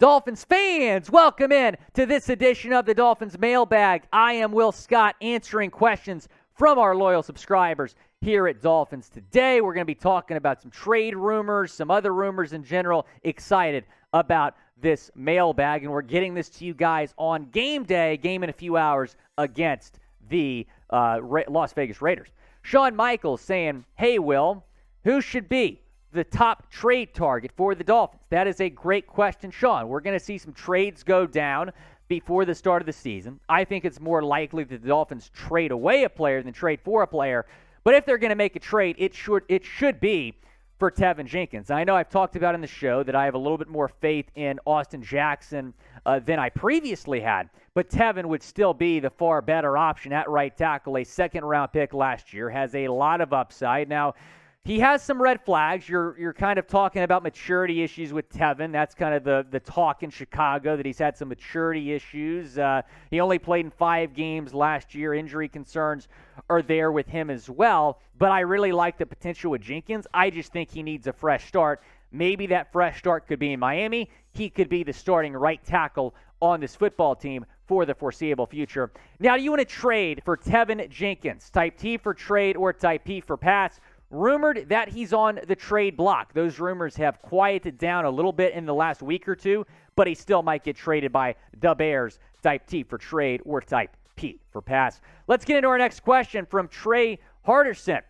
Dolphins fans, welcome in to this edition of the Dolphins Mailbag. I am Will Scott, answering questions from our loyal subscribers here at Dolphins Today. We're going to be talking about some trade rumors, some other rumors in general. Excited about this mailbag, and we're getting this to you guys on game day, game in a few hours against the Las Vegas Raiders. Sean Michaels saying, hey, Will, who should be the top trade target for the Dolphins? That is a great question, Sean. We're going to see some trades go down before the start of the season. I think it's more likely that the Dolphins trade away a player than trade for a player. But if they're going to make a trade, it should be for Tevin Jenkins. I know I've talked about in the show that I have a little bit more faith in Austin Jackson than I previously had. But Tevin would still be the far better option at right tackle. A second-round pick last year, has a lot of upside. Now, he has some red flags. You're kind of talking about maturity issues with Tevin. That's kind of the talk in Chicago, that he's had some maturity issues. He only played in 5 games last year. Injury concerns are there with him as well. But I really like the potential with Jenkins. I just think he needs a fresh start. Maybe that fresh start could be in Miami. He could be the starting right tackle on this football team for the foreseeable future. Now, do you want to trade for Tevin Jenkins? Type T for trade or type P for pass. Rumored that he's on the trade block. Those rumors have quieted down a little bit in the last week or two, but he still might get traded by the Bears. Type T for trade or type P for pass. Let's get into our next question from Trey Harderson.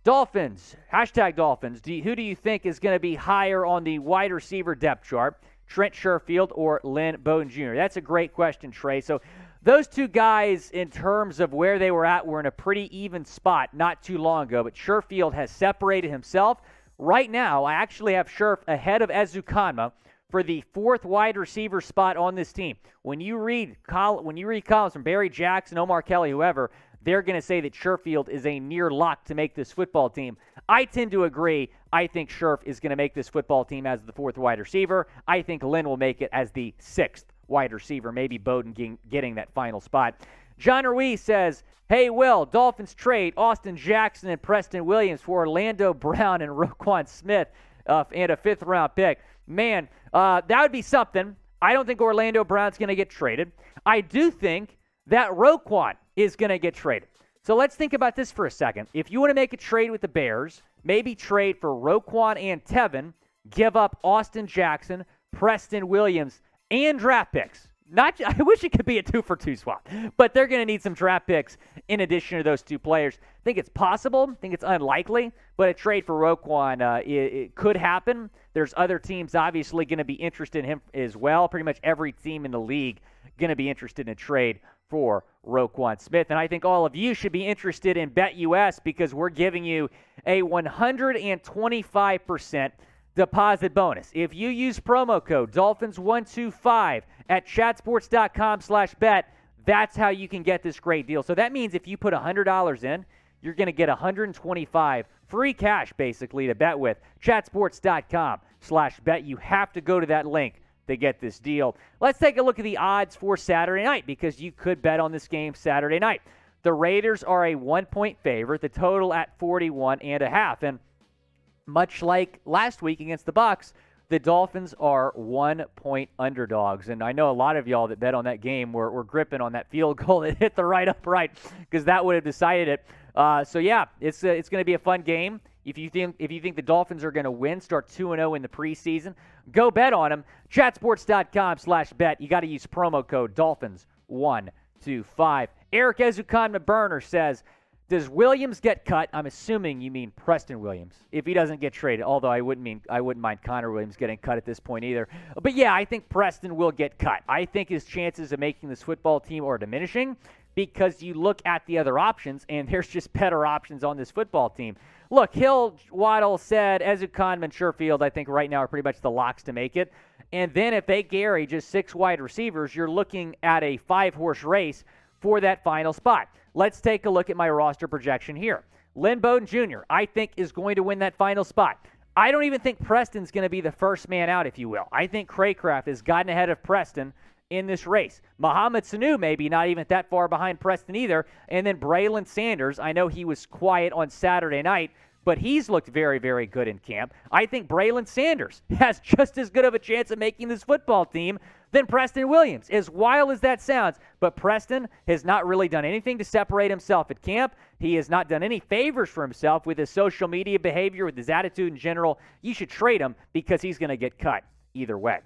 Dolphins, hashtag Dolphins, who do you think is going to be higher on the wide receiver depth chart? Trent Sherfield or Lynn, Bowden Jr.? That's a great question, Trey. So those two guys, in terms of where they were at, were in a pretty even spot not too long ago. But Sherfield has separated himself. Right now, I actually have Sherf ahead of Ezukanma for the 4th wide receiver spot on this team. When you read columns from Barry Jackson, Omar Kelly, whoever, they're going to say that Sherfield is a near lock to make this football team. I tend to agree. I think Sherf is going to make this football team as the 4th wide receiver. I think Lynn will make it as the 6th wide receiver, maybe Bowden getting that final spot. John Ruiz says, hey, Will, Dolphins trade Austin Jackson and Preston Williams for Orlando Brown and Roquan Smith and a 5th-round pick. Man, that would be something. I don't think Orlando Brown's going to get traded. I do think that Roquan is going to get traded. So let's think about this for a second. If you want to make a trade with the Bears, maybe trade for Roquan and Tevin, give up Austin Jackson, Preston Williams, and draft picks. I wish it could be a 2-for-2 swap, but they're going to need some draft picks in addition to those 2 players. I think it's possible. I think it's unlikely, but a trade for Roquan, it could happen. There's other teams obviously going to be interested in him as well. Pretty much every team in the league going to be interested in a trade for Roquan Smith. And I think all of you should be interested in BetUS because we're giving you a 125% deposit bonus. If you use promo code Dolphins125 at chatsports.com/bet, that's how you can get this great deal. So that means if you put $100 in, you're going to get $125 free cash basically to bet with. Chatsports.com/bet. You have to go to that link to get this deal. Let's take a look at the odds for Saturday night because you could bet on this game Saturday night. The Raiders are a 1-point favorite, the total at 41.5. And much like last week against the Bucs, the Dolphins are 1-point underdogs. And I know a lot of y'all that bet on that game were gripping on that field goal that hit the right upright because that would have decided it. So yeah, it's going to be a fun game. If you think the Dolphins are going to win, start 2-0 in the preseason, go bet on them. Chatsports.com/bet. You got to use promo code Dolphins125. Eric Ezukanma Burner says, does Williams get cut? I'm assuming you mean Preston Williams if he doesn't get traded, although I wouldn't mind Connor Williams getting cut at this point either. But yeah, I think Preston will get cut. I think his chances of making this football team are diminishing because you look at the other options, and there's just better options on this football team. Look, Hill, Waddle, said, Ezukanma, and Sherfield, I think right now are pretty much the locks to make it. And then if they carry just 6 wide receivers, you're looking at a 5-horse race for that final spot. Let's take a look at my roster projection here. Lynn Bowden Jr., I think, is going to win that final spot. I don't even think Preston's going to be the first man out, if you will. I think Craycraft has gotten ahead of Preston in this race. Mohamed Sanu maybe not even that far behind Preston either. And then Braylon Sanders, I know he was quiet on Saturday night, but he's looked very, very good in camp. I think Braylon Sanders has just as good of a chance of making this football team than Preston Williams, as wild as that sounds. But Preston has not really done anything to separate himself at camp. He has not done any favors for himself with his social media behavior, with his attitude in general. You should trade him because he's going to get cut either way.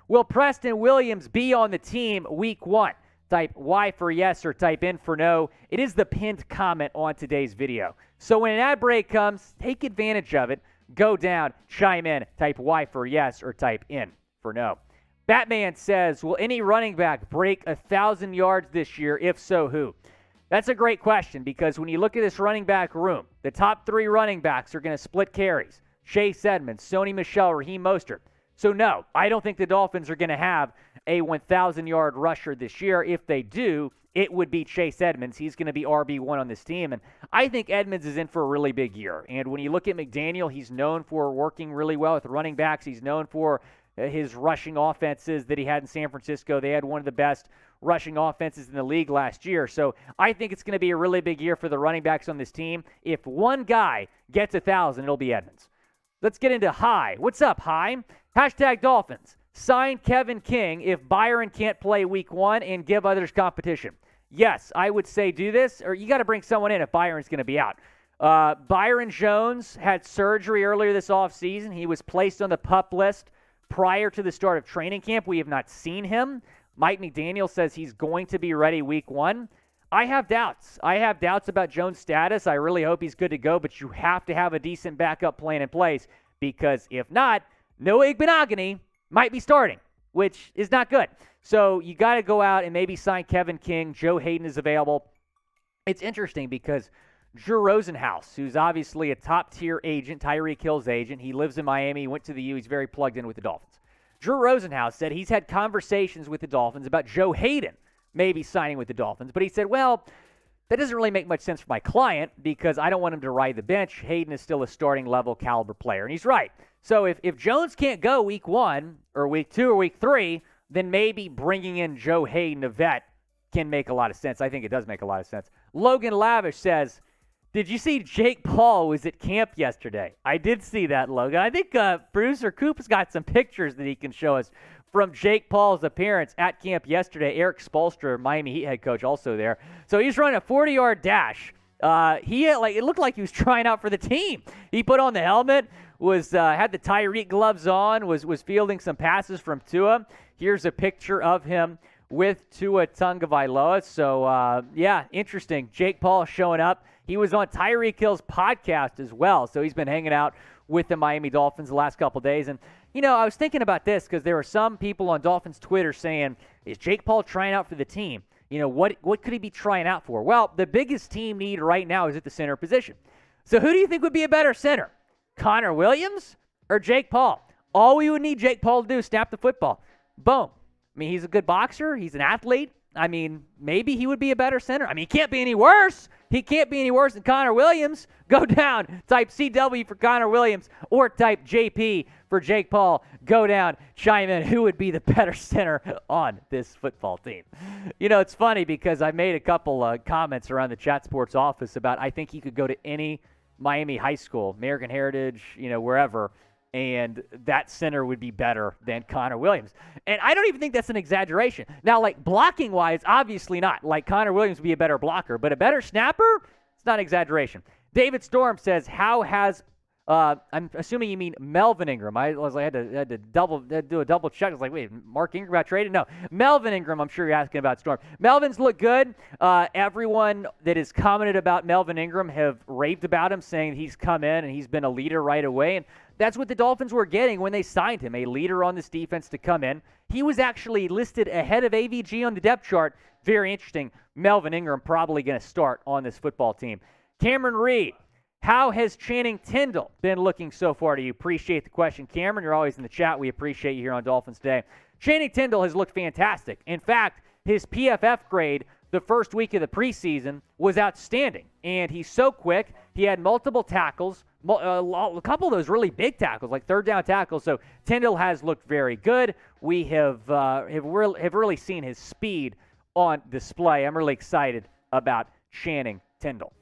Will Preston Williams be on the team week 1? Type Y for yes or type N for no. It is the pinned comment on today's video. So when an ad break comes, take advantage of it. Go down, chime in, type Y for yes or type N for no. Batman says, will any running back break 1,000 yards this year? If so, who? That's a great question because when you look at this running back room, the top 3 running backs are going to split carries. Chase Edmonds, Sony Michel, Raheem Mostert. So no, I don't think the Dolphins are going to have a 1,000-yard rusher this year. If they do, it would be Chase Edmonds. He's going to be RB1 on this team, and I think Edmonds is in for a really big year. And when you look at McDaniel, he's known for working really well with running backs. He's known for his rushing offenses that he had in San Francisco. They had one of the best rushing offenses in the league last year. So I think it's going to be a really big year for the running backs on this team. If one guy gets 1,000, it'll be Edmonds. Let's get into Hi. What's up, Hi? Hashtag Dolphins. Sign Kevin King if Byron can't play week 1 and give others competition. Yes, I would say do this, or you got to bring someone in if Byron's going to be out. Byron Jones had surgery earlier this offseason. He was placed on the PUP list prior to the start of training camp. We have not seen him. Mike McDaniel says he's going to be ready week 1. I have doubts. I have doubts about Jones' status. I really hope he's good to go, but you have to have a decent backup plan in place because if not, Noah Igbenogany might be starting, which is not good. So you got to go out and maybe sign Kevin King. Joe Hayden is available. It's interesting because Drew Rosenhaus, who's obviously a top-tier agent, Tyreek Hill's agent, he lives in Miami, he went to the U, he's very plugged in with the Dolphins. Drew Rosenhaus said he's had conversations with the Dolphins about Joe Hayden maybe signing with the Dolphins, but he said, well, that doesn't really make much sense for my client because I don't want him to ride the bench. Hayden is still a starting level caliber player, and he's right. So if Jones can't go week 1 or week 2 or week 3, then maybe bringing in Joe Hayden, a vet, can make a lot of sense. I think it does make a lot of sense. Logan Lavish says, did you see Jake Paul was at camp yesterday? I did see that, Logan. I think producer Coop's got some pictures that he can show us from Jake Paul's appearance at camp yesterday. Eric Spoelstra, Miami Heat head coach, also there. So he's running a 40-yard dash. It looked like he was trying out for the team. He put on the helmet, had the Tyreek gloves on, was fielding some passes from Tua. Here's a picture of him with Tua Tagovailoa. So, interesting. Jake Paul showing up. He was on Tyreek Hill's podcast as well, so he's been hanging out with the Miami Dolphins the last couple days. And, I was thinking about this because there were some people on Dolphins Twitter saying, is Jake Paul trying out for the team? What could he be trying out for? Well, the biggest team need right now is at the center position. So who do you think would be a better center? Connor Williams or Jake Paul? All we would need Jake Paul to do is snap the football. Boom. I mean, he's a good boxer. He's an athlete. I mean, maybe he would be a better center. I mean, he can't be any worse. He can't be any worse than Connor Williams. Go down, type CW for Connor Williams, or type JP for Jake Paul. Go down, chime in. Who would be the better center on this football team? It's funny because I made a couple comments around the Chat Sports office about I think he could go to any Miami high school, American Heritage, wherever, and that center would be better than Connor Williams. And I don't even think that's an exaggeration. Now, blocking-wise, obviously not. Connor Williams would be a better blocker, but a better snapper? It's not an exaggeration. David Storm says, how has I'm assuming you mean Melvin Ingram. I had to do a double check. I was like, wait, Mark Ingram got traded? No, Melvin Ingram. I'm sure you're asking about Storm. Melvin's looked good. Everyone that has commented about Melvin Ingram have raved about him, saying he's come in and he's been a leader right away. And that's what the Dolphins were getting when they signed him, a leader on this defense to come in. He was actually listed ahead of AVG on the depth chart. Very interesting. Melvin Ingram probably going to start on this football team. Cameron Reed. How has Channing Tindall been looking so far to you? Appreciate the question, Cameron. You're always in the chat. We appreciate you here on Dolphins Today. Channing Tindall has looked fantastic. In fact, his PFF grade the first week of the preseason was outstanding. And he's so quick. He had multiple tackles, a couple of those really big tackles, like third down tackles. So Tindall has looked very good. We have really seen his speed on display. I'm really excited about Channing Tindall.